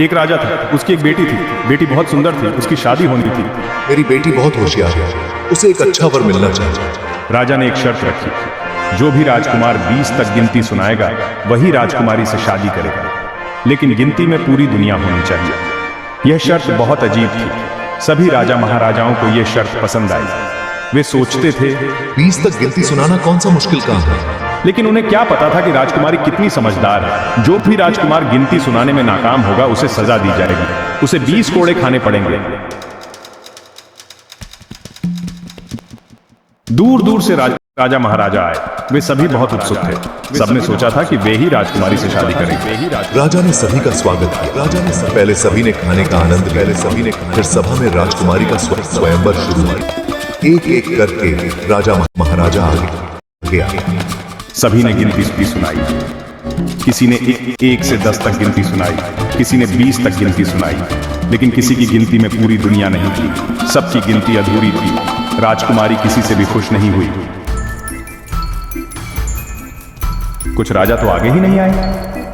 एक राजा था, उसकी एक बेटी थी। बेटी बहुत सुंदर थी, उसकी शादी होनी थी। मेरी बेटी बहुत होशियार है, उसे एक अच्छा वर मिलना चाहिए। राजा ने एक शर्त रखी, जो भी राजकुमार 20 तक गिनती सुनाएगा वही राजकुमारी से शादी करेगा, लेकिन गिनती में पूरी दुनिया होनी चाहिए। यह शर्त बहुत अजीब थी। सभी राजा महाराजाओं को यह शर्त पसंद आई। वे सोचते थे 20 तक गिनती सुनाना कौन सा मुश्किल काम है। लेकिन उन्हें क्या पता था कि राजकुमारी कितनी समझदार है। जो भी राजकुमार गिनती सुनाने में नाकाम होगा उसे सजा दी जाएगी, उसे 20 कोड़े खाने पड़ेंगे। दूर दूर से राजा महाराजा आए। वे सभी बहुत उत्सुक थे। सबने सोचा था कि वे ही राजकुमारी से शादी करेंगे। राजा ने सभी का स्वागत किया। पहले सभी ने खाने का आनंद लिया। फिर सभा में राजकुमारी का स्वयंवर शुरू हुआ। एक एक करके राजा महाराजा आगे आए। सभी ने गिनती सुनाई। किसी ने 1 से 10 तक गिनती सुनाई, किसी ने 20 तक गिनती सुनाई, लेकिन किसी की गिनती में पूरी दुनिया नहीं थी। सबकी गिनती अधूरी थी। राजकुमारी किसी से भी खुश नहीं हुई। कुछ राजा तो आगे ही नहीं आए।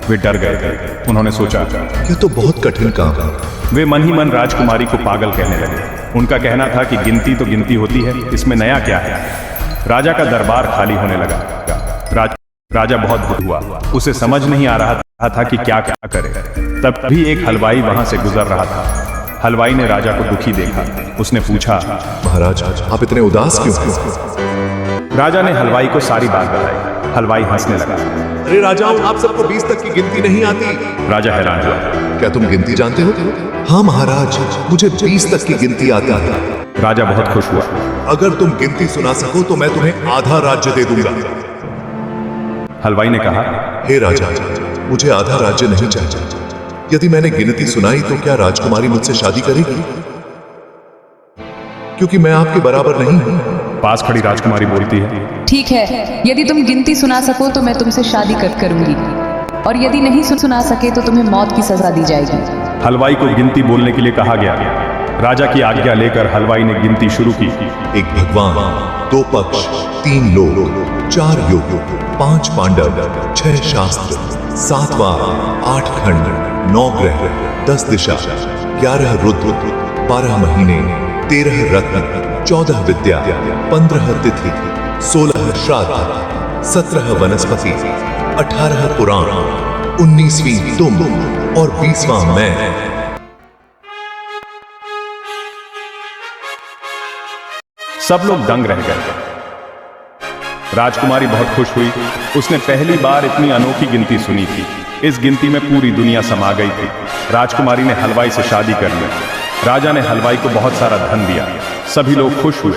वे डर गए थे। उन्होंने सोचा यह तो बहुत कठिन काम है। वे मन ही मन राजकुमारी को पागल कहने लगे। उनका कहना था कि गिनती तो गिनती होती है, इसमें नया क्या है। राजा का दरबार खाली होने लगा। राजा बहुत दुखी हुआ। उसे समझ नहीं आ रहा था कि क्या क्या करे। तभी एक हलवाई वहां से गुजर रहा था। हलवाई ने राजा को दुखी देखा। उसने पूछा, महाराज आप इतने उदास क्यों हैं? राजा ने हलवाई को सारी बात बताई। हलवाई हंसने लगा। अरे राजाओं, आप सबको 20 तक की गिनती नहीं आती। राजा हैरान हुआ। क्या तुम गिनती जानते हो? हाँ महाराज, मुझे 20 तक की गिनती आती है। राजा बहुत खुश हुआ। अगर तुम गिनती सुना सको तो मैं तुम्हें आधा राज्य दे दूंगा। हलवाई ने कहा, हे राजा, मुझे आधा राज्य नहीं चाहिए। यदि मैंने गिनती सुनाई तो क्या राजकुमारी मुझसे शादी करेगी? क्योंकि मैं आपके बराबर नहीं हूं। पास खड़ी राजकुमारी बोलती है, ठीक है, यदि तुम गिनती सुना सको तो मैं तुमसे शादी करूंगी, और यदि नहीं सुना सके तो तुम्हें मौत की सजा दी जाएगी। हलवाई को गिनती बोलने के लिए कहा गया। राजा की आज्ञा लेकर हलवाई ने गिनती शुरू की। 1 भगवान, 2 पक्ष, 3 लोक, 4 योग, 5 पांडव, 6 शास्त्र, 7 वार, 8 खंड, 9 ग्रह, 10 दिशा, 11 रुद्र, 12 महीने, 13 रत्न, 14 विद्या, 15 तिथि, 16 श्राद्ध, 17 वनस्पति, 18 पुराण, 19वीं तुम और 20वां मैं। सब लोग दंग रह गए। राजकुमारी बहुत खुश हुई। उसने पहली बार इतनी अनोखी गिनती सुनी थी। इस गिनती में पूरी दुनिया समा गई थी। राजकुमारी ने हलवाई से शादी कर ली। राजा ने हलवाई को बहुत सारा धन दिया। सभी लोग खुश हुए।